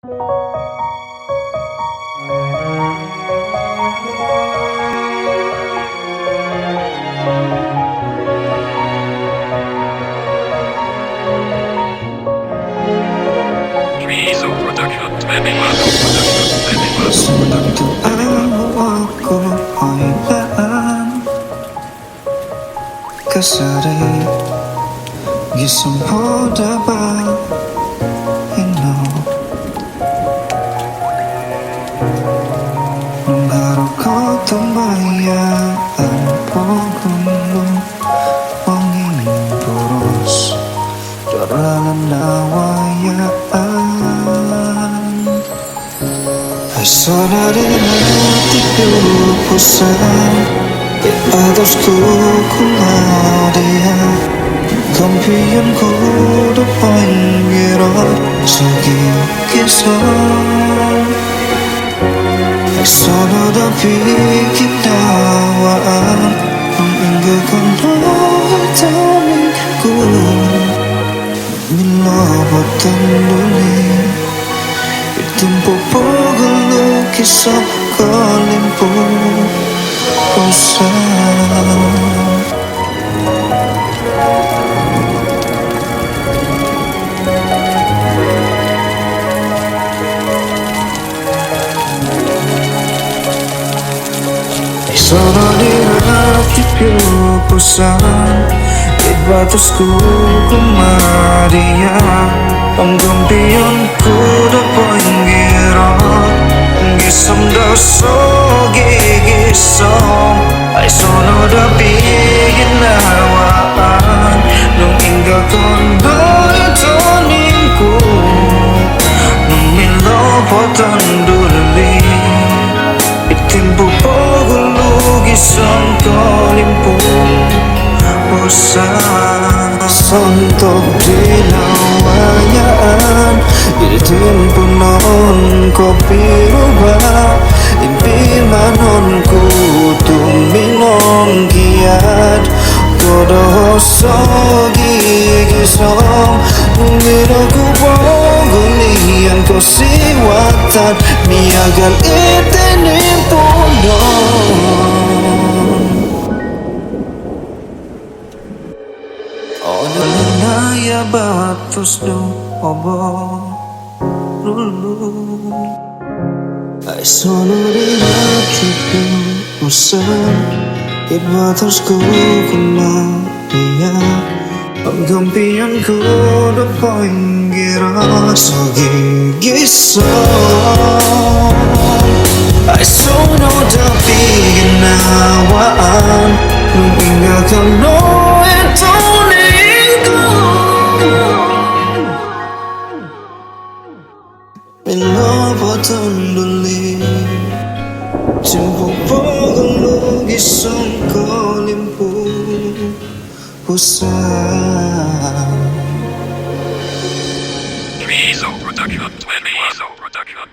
Treezoproduction. Sewaktu aku hilang kasari gisam hoda ba ino nung araw ko tumbayaan pagulong wanging puros dorangan nawayaan ay sonarin hati kelimpupusan di atasku kumadian kampianku depan gerak segi kisah ay sonada pikidawaan meninggalkan hitamku milabatan duli tempo bergelut kisah Kolimpupusan. Sana di hati kepusan di batasku kemarian penggempianku depan gerak gisam doso gigisam ay sono da pinawaan nung inggaton doy toningku nung milopotan duli itimpo gisang Kolimpupusan santok dinawayaan itimpunon kopi rubah impimanon ku tuminong kiat kodoso gigisong numero ku ponggulian ko siwatan miagal itinimpunon ya batus do obo lulu ay sono di hati kepusan di batasku kemarian penggempianku depan gerak segigisong ay sono da pinawaan nung inggakan no ito milabatan duli tempo bergelut gisang Kolimpupusan. Treezoproduction. Treezoproduction.